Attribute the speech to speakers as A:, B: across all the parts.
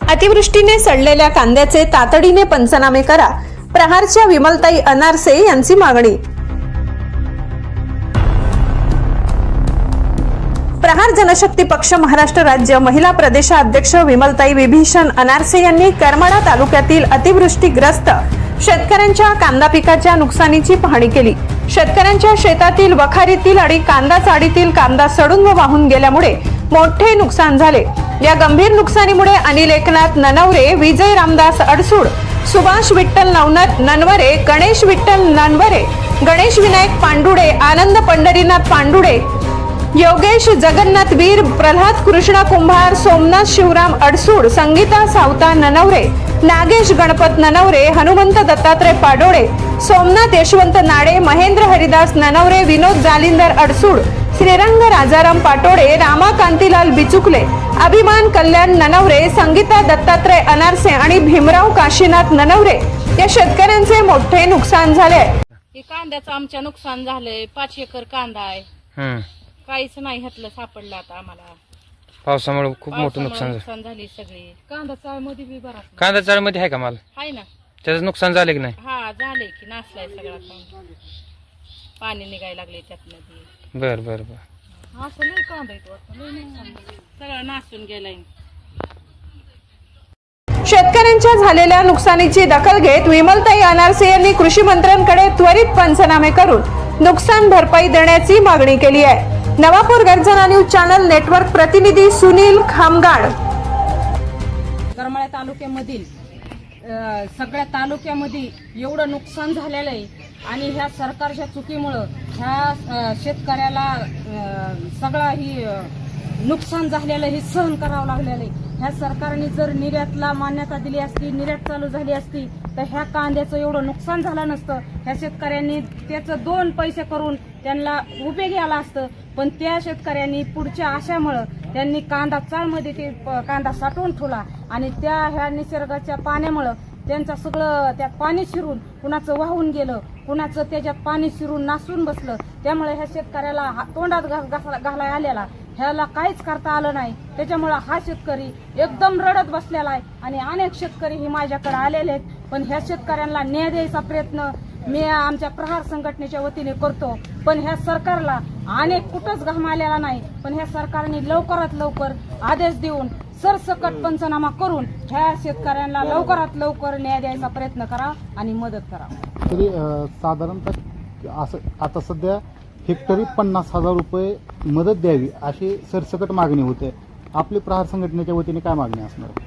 A: अतिवृष्टीने सडलेल्या कांद्याचे तातडीने पंचनामे करा, प्रहारच्या विमलताई अनारसे यांची मागणी। प्रहार जनशक्ती पक्ष महाराष्ट्र राज्य महिला प्रदेशाध्यक्ष विमलताई विभीषण अनारसे यांनी करमाळा तालुक्यातील अतिवृष्टीग्रस्त शेतकऱ्यांच्या कांदा पिकाच्या नुकसानीची पाहणी केली। शेतकऱ्यांच्या शेतातील वखारीतील आणि कांदा चाडीतील कांदा सडून व वाहून गेल्यामुळे मोठे नुकसान झाले। या गंभीर नुकसानीमुळे अनिल एकनाथ ननवरे, विजय रामदास अडसूड, सुभाष विठ्ठल ननवरे, गणेश विठ्ठल ननवरे, गणेश विनायक पांडुडे, आनंद पंढरीनाथ पांडुडे, योगेश जगन्नाथ वीर, प्रल्हाद कृष्णा कुंभार, सोमनाथ शिवराम अडसूड, संगीता सावता ननवरे, नागेश गणपत ननवरे, हनुमंत दत्तात्रय पाडोळे, सोमनाथ यशवंत नाडे, महेंद्र हरिदास ननवरे, विनोद जालिंदर अडसूड, श्रीरंग राजाराम पाटोळे, रामा कांतीलाल बिचुकले, अभिमान कल्याण ननवरे, संगीता दत्तात्रय अनारसे आणि भीमराव काशीनाथ ननवरे या शेतकऱ्यांचे मोठे नुकसान झाले।
B: कांद्याचं आमच्या नुकसान झालंय। 5 एकर कांदा आहे, काहीच नाही ह्यातलं सापडलं आता आम्हाला।
C: पावसामुळे खूप मोठं नुकसान
B: झाली सगळी। कांदा चाळमध्ये बी बरा
C: कांदा चाळमध्ये आहे का माल?
B: आहे ना,
C: त्याचं नुकसान झाले की नाही?
B: हा झाले की, नासलाय सगळा कांदा, पाणी निघायला लागले त्यातनं।
C: बर बर बर
B: असं नाही कांदा येतो, सगळं नासून गेलाय।
A: शेतकऱ्यांच्या झालेल्या नुकसानीची दखल घेत विमलताई अनारसे यांनी कृषी मंत्र्यांकडे त्वरित पंचनामे करून नुकसान भरपाई देण्याची मागणी केली आहे। नवापूर गर्जना न्यूज चॅनल नेटवर्क प्रतिनिधी सुनील खामगाड।
B: करमाळा तालुक्यामधील सगळ्या तालुक्यामध्ये एवढं नुकसान झालेलं आहे आणि ह्या सरकारच्या चुकीमुळं ह्या शेतकऱ्याला सगळं ही नुकसान झालेलं हे सहन करावं लागलेलं आहे। ह्या सरकारने जर निर्यातला मान्यता दिली असती, निर्यात चालू झाली असती तर ह्या कांद्याचं एवढं नुकसान झालं नसतं। ह्या शेतकऱ्यांनी त्याचं 2 पैसे करून त्यांना उपयोगी आला असतं, पण त्या शेतकऱ्यांनी पुढच्या आशामुळं त्यांनी कांदा चाळमध्ये ते कांदा साठवून ठेवला आणि त्या ह्या निसर्गाच्या पाण्यामुळं त्यांचं सगळं त्यात पाणी शिरून कुणाचं वाहून गेलं, कुणाचं त्याच्यात पाणी शिरून नासून बसलं। त्यामुळे ह्या शेतकऱ्याला तोंडात घालाय आलेला, ह्याला काहीच करता आलं नाही। त्याच्यामुळे हा शेतकरी एकदम रडत बसलेला आहे आणि अनेक शेतकरी ही माझ्याकडे आलेले आहेत, पण ह्या शेतकऱ्यांना न्याय द्यायचा प्रयत्न मी आमच्या प्रहार संघटनेच्या वतीने करतो। पण ह्या सरकारला अनेक कुठंच घाम आलेला नाही, पण ह्या सरकारने लवकरात लवकर आदेश देऊन सरसकट पंचनामा करून ह्या शेतकऱ्यांना लवकरात लवकर न्याय द्यायचा प्रयत्न करा आणि मदत करा।
D: तरी साधारणतः असं आता सध्या हेक्टरी 50,000 रुपये मदत द्यावी अशी सरसकट मागणी होते। आपली प्रहार संघटनेच्या वतीने काय मागणी असणार?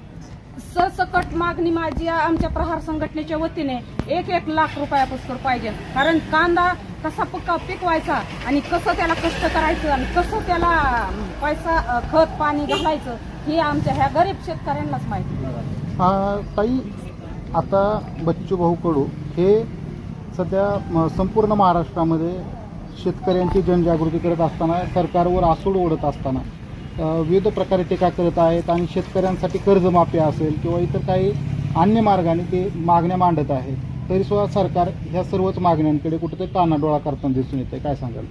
B: सरसकट मागणी माझी आमच्या प्रहार संघटनेच्या वतीने 1 लाख रुपयापुष्कर पाहिजे। कारण कांदा कसा पिकवायचा आणि कसं त्याला कष्ट करायचं आणि कसं त्याला पैसा खत पाणी घालायचं हे आमच्या ह्या गरीब शेतकऱ्यांनाच माहिती।
D: ताई, आता बच्चू भाऊ कडू हे सध्या संपूर्ण महाराष्ट्रामध्ये शेतकऱ्यांची जनजागृती करत असताना, सरकारवर आसूड ओढत असताना विविध प्रकारे टीका करत आहेत आणि शेतकऱ्यांसाठी कर्जमाफी असेल किंवा इतर काही अन्य मार्गाने ते मागण्या मांडत आहेत। तरी सुद्धा सरकार ह्या सर्वच मागण्यांकडे कुठेतरी कानाडोळा करताना दिसून येते, काय सांगाल?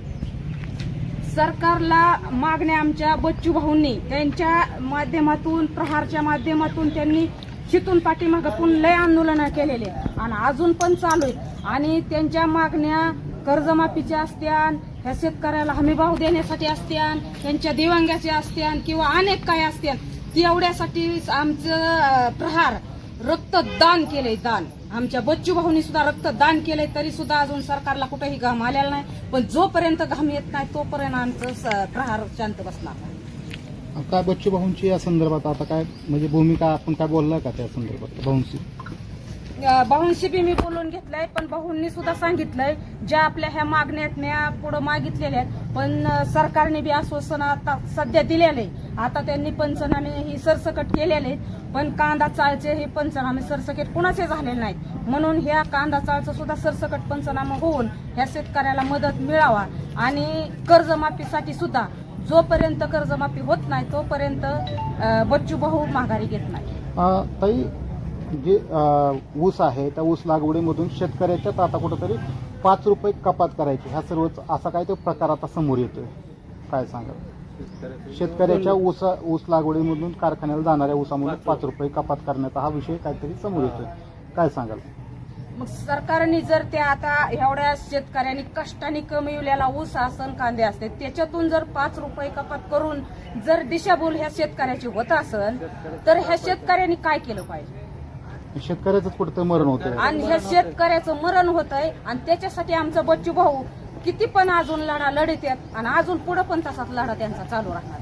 B: सरकारला मागण्या आमच्या बच्चू भाऊंनी त्यांच्या माध्यमातून, प्रहारच्या माध्यमातून त्यांनी शितून पाठीमागून लय आंदोलन केलेले आणि अजून पण चालू आहेत आणि त्यांच्या मागण्या कर्जमाफीच्या असत्यान, ह्या शेतकऱ्याला हमीभाव देण्यासाठी असत्यान, त्यांच्या दिव्यांगाच्या असत्यान किंवा अनेक काही असत्यान, तेवढ्यासाठी आमचं प्रहार रक्तदान केलंय। दान आमच्या बच्चू भाऊनी सुद्धा रक्तदान केलंय, तरी सुद्धा अजून सरकारला कुठेही घाम आलेला नाही। पण जोपर्यंत घाम येत नाही तोपर्यंत आमचं प्रहार शांत बसणार नाही।
D: काय बच्चू भाऊंची या संदर्भात आता काय म्हणजे भूमिका आपण काय बोलला का त्या संदर्भात? भाऊंशी
B: बी मी बोलून घेतलंय, पण भाऊंनी सुद्धा सांगितलंय ज्या आपल्या ह्या मागण्यात म्या पुढे मागितलेल्या आहेत, पण सरकारने बी आश्वासन आता सध्या दिलेले। आता त्यांनी पंचनामे ही सरसकट केलेले आहेत, पण कांदा चाळचे हे पंचनामे सरसकट कुणाचे झालेले नाहीत। म्हणून ह्या कांदा चाळचं सुद्धा सरसकट पंचनामा होऊन ह्या शेतकऱ्याला मदत मिळावा आणि कर्जमाफीसाठी सुद्धा जोपर्यंत कर्जमाफी होत नाही तोपर्यंत बच्चू भाऊ माघारी घेत नाही।
D: ताई, जे ऊस आहे त्या ऊस लागवडीमधून शेतकऱ्याच्यात आता कुठेतरी 5 रुपये कपात करायची, ह्या सर्वच असा काय तो प्रकार आता समोर येतोय, काय सांगाल? शेतकऱ्याच्या ऊस लागवडीमधून कारखान्याला जाणाऱ्या ऊसामधून 5 रुपये कपात करण्याचा हा विषय काहीतरी समोर येतोय, काय सांगाल?
B: मग सरकारने जर त्या आता एवढ्या शेतकऱ्यांनी कष्टाने कमविलेला ऊस असन कांदे असते त्याच्यातून जर 5 रुपये कपात करून जर दिशाभूल ह्या शेतकऱ्याची होत असेल तर ह्या शेतकऱ्यांनी काय केलं पाहिजे?
D: शेतकऱ्याचंच कुठं मरण होतंय.
B: आणि ह्या शेतकऱ्याचं मरण होत आहे आणि त्याच्यासाठी आमचा बच्चू भाऊ किती पण अजून लढा लढत आहेत आणि अजून पुढे पण तसाच लढा त्यांचा चालू राहणार.